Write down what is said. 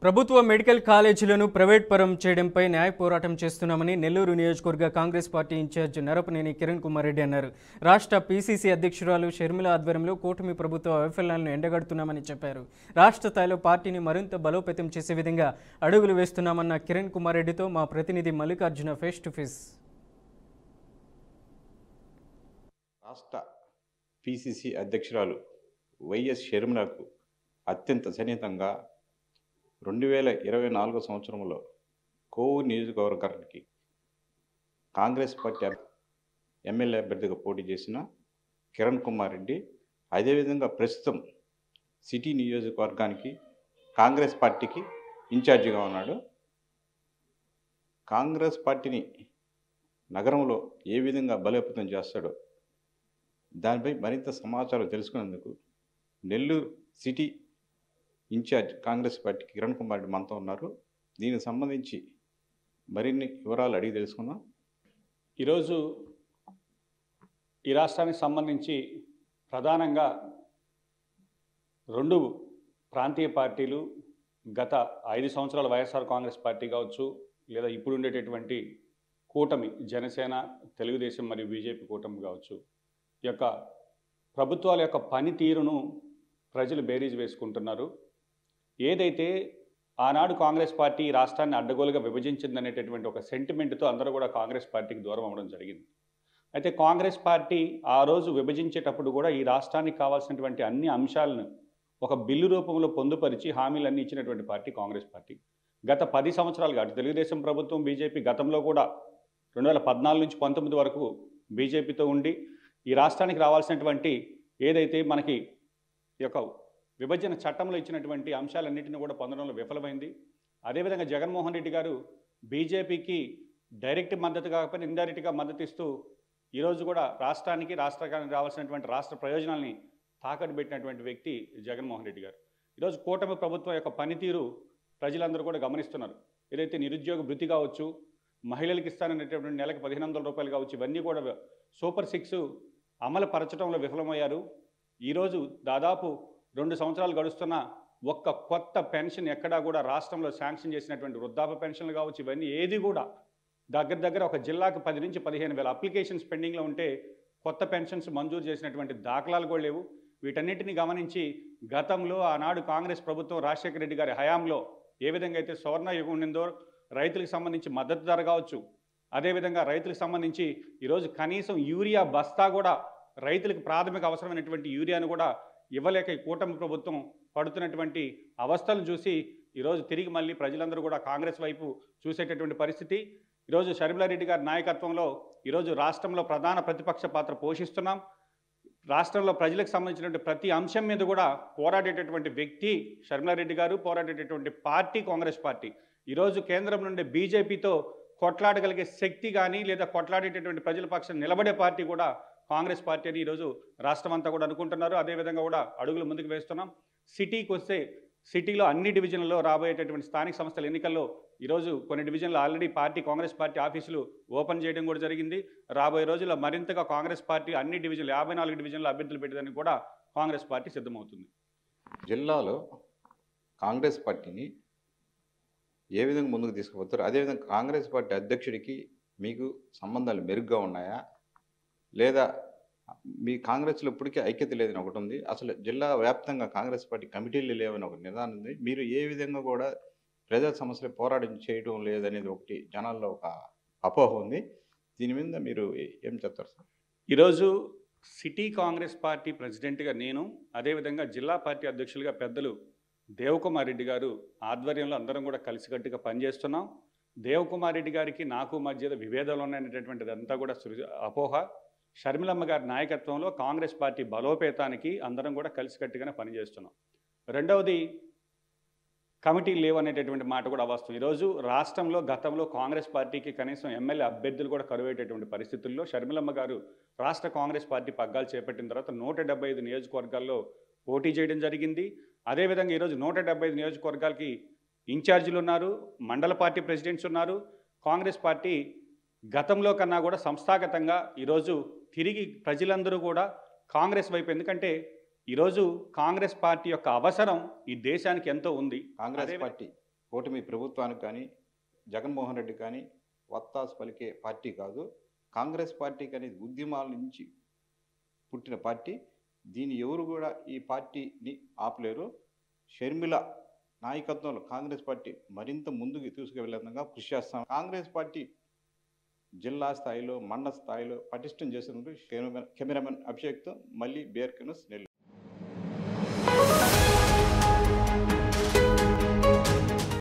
ప్రభుత్వ medical కాలేజీలను private పరం చేయడంపై న్యాయ పోరాటం చేస్తున్నామని నెల్లూరు నియోజకవర్గ కాంగ్రెస్ పార్టీ ఇన్ఛార్జ్ నరపనేని కిరణ్ కుమార్ రెడ్డి అన్నారు. రాష్ట్ర పీసీసీ అధ్యక్షురాలు షర్మిల ఆధ్వర్యంలో కూటమి ప్రభుత్వ వైఫల్యాలను ఎండగడుతున్నామని చెప్పారు. రాష్ట్ర స్థాయిలో పార్టీని మరింత బలోపేతం చేసే విధంగా అడుగులు వేస్తున్నామన్న కిరణ్ కుమార్ రెడ్డితో మా ప్రతినిధి మల్లికార్జున ఫేస్ టు ఫేస్. రాష్ట్ర పీసీసీ అధ్యక్షురాలు వైఎస్ షర్మిలకు అత్యంత సన్నిహితంగా 2024 సంవత్సరంలో కోవూరు నియోజకవర్గానికి కాంగ్రెస్ పార్టీ ఎమ్మెల్యే అభ్యర్థిగా పోటీ చేసిన కిరణ్ కుమార్ రెడ్డి, అదేవిధంగా ప్రస్తుతం సిటీ నియోజకవర్గానికి కాంగ్రెస్ పార్టీకి ఇన్ఛార్జిగా ఉన్నాడు. కాంగ్రెస్ పార్టీని నగరంలో ఏ విధంగా బలోపేతం చేస్తాడో దానిపై మరింత సమాచారం తెలుసుకునేందుకు Nellore city incharge Congress party Kiran Kumar Reddy మనతో ఉన్నారు. దీనికి సంబంధించి మరిన్ని వివరాలు అడిగి తెలుసుకుందాం. ఈరోజు ఈ రాష్ట్రానికి సంబంధించి ప్రధానంగా 2 ప్రాంతీయ పార్టీలు గత 5 సంవత్సరాల వైఎస్ఆర్ కాంగ్రెస్ పార్టీ కావచ్చు, లేదా ఇప్పుడు ఉండేటటువంటి కూటమి జనసేన, తెలుగుదేశం మరియు బీజేపీ కూటమి కావచ్చు, ఈ యొక్క ప్రభుత్వాల యొక్క పనితీరును ప్రజలు బేరీజ్ వేసుకుంటున్నారు. ఏదైతే ఆనాడు కాంగ్రెస్ పార్టీ రాష్ట్రాన్ని అడ్డగోలుగా విభజించిందనేటటువంటి ఒక సెంటిమెంట్తో అందరూ కూడా కాంగ్రెస్ పార్టీకి దూరం అవ్వడం జరిగింది. అయితే కాంగ్రెస్ పార్టీ ఆ రోజు విభజించేటప్పుడు కూడా ఈ రాష్ట్రానికి కావాల్సినటువంటి అన్ని అంశాలను ఒక బిల్లు రూపంలో పొందుపరిచి హామీలన్నీ ఇచ్చినటువంటి పార్టీ కాంగ్రెస్ పార్టీ. గత 10 సంవత్సరాలుగా అటు తెలుగుదేశం ప్రభుత్వం, బీజేపీ గతంలో కూడా 2014 నుంచి 19 వరకు బీజేపీతో ఉండి ఈ రాష్ట్రానికి రావాల్సినటువంటి ఏదైతే మనకి ఈ యొక్క విభజన చట్టంలో ఇచ్చినటువంటి అంశాలన్నింటినీ కూడా పొందడంలో విఫలమైంది. అదేవిధంగా జగన్మోహన్ రెడ్డి గారు బీజేపీకి డైరెక్ట్ మద్దతు కాకపోయినా ఇండైరెక్ట్గా మద్దతు ఇస్తూ ఈరోజు కూడా రాష్ట్రానికి రావాల్సినటువంటి రాష్ట్ర ప్రయోజనాల్ని తాకట్టు పెట్టినటువంటి వ్యక్తి జగన్మోహన్ రెడ్డి గారు. ఈరోజు కూటమి ప్రభుత్వం యొక్క పనితీరు ప్రజలందరూ కూడా గమనిస్తున్నారు. ఏదైతే నిరుద్యోగ భృతి కావచ్చు, మహిళలకు ఇస్తాననేటటువంటి నెలకు 1500 రూపాయలు కావచ్చు, ఇవన్నీ కూడా సూపర్ 6 అమలు పరచడంలో విఫలమయ్యారు. ఈరోజు దాదాపు 2 సంవత్సరాలు గడుస్తున్న ఒక్క కొత్త పెన్షన్ ఎక్కడా కూడా రాష్ట్రంలో శాంక్షన్ చేసినటువంటి వృద్ధాప్య పెన్షన్లు కావచ్చు, ఇవన్నీ ఏది కూడా దగ్గర ఒక జిల్లాకు 10 నుంచి 15,000 అప్లికేషన్స్ పెండింగ్లో ఉంటే కొత్త పెన్షన్స్ మంజూరు చేసినటువంటి దాఖలాలు కూడా లేవు. వీటన్నిటిని గమనించి గతంలో ఆనాడు కాంగ్రెస్ ప్రభుత్వం రాజశేఖర రెడ్డి గారి హయాంలో ఏ విధంగా అయితే సువర్ణ యుగం ఉండిందో రైతులకు సంబంధించి మద్దతు ధర కావచ్చు, అదేవిధంగా రైతులకు సంబంధించి ఈరోజు కనీసం యూరియా బస్తా కూడా రైతులకు ప్రాథమిక అవసరమైనటువంటి యూరియాను కూడా ఇవ్వలేక ఈ కూటమి ప్రభుత్వం పడుతున్నటువంటి అవస్థలను చూసి ఈరోజు తిరిగి మళ్ళీ ప్రజలందరూ కూడా కాంగ్రెస్ వైపు చూసేటటువంటి పరిస్థితి. ఈరోజు షర్మిలారెడ్డి గారి నాయకత్వంలో ఈరోజు రాష్ట్రంలో ప్రధాన ప్రతిపక్ష పాత్ర పోషిస్తున్నాం. రాష్ట్రంలో ప్రజలకు సంబంధించినటువంటి ప్రతి అంశం మీద కూడా పోరాడేటటువంటి వ్యక్తి షర్మిలారెడ్డి గారు, పోరాడేటటువంటి పార్టీ కాంగ్రెస్ పార్టీ. ఈరోజు కేంద్రం నుండి బీజేపీతో కొట్లాడగలిగే శక్తి కానీ, లేదా కొట్లాడేటటువంటి ప్రజల పక్షం నిలబడే పార్టీ కూడా కాంగ్రెస్ పార్టీ అని ఈరోజు రాష్ట్రం అంతా కూడా అనుకుంటున్నారు. అదేవిధంగా కూడా అడుగులు ముందుకు వేస్తున్నాం. సిటీకి వస్తే సిటీలో అన్ని డివిజన్లలో రాబోయేటటువంటి స్థానిక సంస్థల ఎన్నికల్లో ఈరోజు కొన్ని డివిజన్లు ఆల్రెడీ కాంగ్రెస్ పార్టీ ఆఫీసులు ఓపెన్ చేయడం కూడా జరిగింది. రాబోయే రోజుల్లో మరింతగా కాంగ్రెస్ పార్టీ అన్ని డివిజన్లు 54 డివిజన్లు అభ్యర్థులు పెట్టడానికి కూడా కాంగ్రెస్ పార్టీ సిద్ధమవుతుంది. జిల్లాలో కాంగ్రెస్ పార్టీని ఏ విధంగా ముందుకు తీసుకుపోతారు? అదేవిధంగా కాంగ్రెస్ పార్టీ అధ్యక్షుడికి మీకు సంబంధాలు మెరుగ్గా ఉన్నాయా, లేదా మీ కాంగ్రెస్లో ఇప్పటికీ ఐక్యత లేదని ఒకటి ఉంది, అసలు జిల్లా వ్యాప్తంగా కాంగ్రెస్ పార్టీ కమిటీలు లేవని ఒక నిదానం ఉంది, మీరు ఏ విధంగా కూడా ప్రజా సమస్యలు పోరాటం చేయడం లేదనేది ఒకటి జనాల్లో ఒక అపోహ ఉంది. దీని మీద మీరు ఏం చెప్తారు సార్? ఈరోజు సిటీ కాంగ్రెస్ పార్టీ ప్రెసిడెంట్గా నేను, అదేవిధంగా జిల్లా పార్టీ అధ్యక్షులుగా పెద్దలు దేవకుమార్ రెడ్డి గారు ఆధ్వర్యంలో అందరం కూడా కలిసికట్టుగా పనిచేస్తున్నాం. దేవకుమార్ రెడ్డి గారికి నాకు మధ్య విభేదాలు ఉన్నాయనేటటువంటిది అంతా కూడా అపోహ. షర్మిలమ్మ గారి నాయకత్వంలో కాంగ్రెస్ పార్టీ బలోపేతానికి అందరం కూడా కలిసికట్టుగానే పనిచేస్తున్నాం. రెండవది, కమిటీలు లేవు అనేటటువంటి మాట కూడా వాస్తవం. ఈరోజు రాష్ట్రంలో గతంలో కాంగ్రెస్ పార్టీకి కనీసం ఎమ్మెల్యే అభ్యర్థులు కూడా కరువయ్యేటటువంటి పరిస్థితుల్లో షర్మిలమ్మ గారు రాష్ట్ర కాంగ్రెస్ పార్టీ పగ్గాలు చేపట్టిన తర్వాత 175 నియోజకవర్గాల్లో పోటీ చేయడం జరిగింది. అదేవిధంగా ఈరోజు 175 నియోజకవర్గాలకి ఇన్ఛార్జీలు ఉన్నారు, మండల పార్టీ ప్రెసిడెంట్స్ ఉన్నారు. కాంగ్రెస్ పార్టీ గతంలో కన్నా కూడా సంస్థాగతంగా ఈరోజు తిరిగి ప్రజలందరూ కూడా కాంగ్రెస్ వైపు, ఎందుకంటే ఈరోజు కాంగ్రెస్ పార్టీ యొక్క అవసరం ఈ దేశానికి ఎంతో ఉంది. కాంగ్రెస్ పార్టీ కూటమి ప్రభుత్వానికి కానీ జగన్మోహన్ రెడ్డి కానీ వత్తాసు పలికే పార్టీ కాదు. కాంగ్రెస్ పార్టీకి అనేది ఉద్యమాల నుంచి పుట్టిన పార్టీ. దీన్ని ఎవరు కూడా ఈ పార్టీని ఆపలేరు. షర్మిల నాయకత్వంలో కాంగ్రెస్ పార్టీ మరింత ముందుకు తీసుకువెళ్ళే విధంగా కృషి చేస్తాం. కాంగ్రెస్ పార్టీ జిల్లా స్థాయిలో, మండల స్థాయిలో పటిష్టం చేసినప్పుడు కెమెరామెన్ అభిషేక్తో మళ్ళీ బేర్ న్యూస్ నెల్లూరు.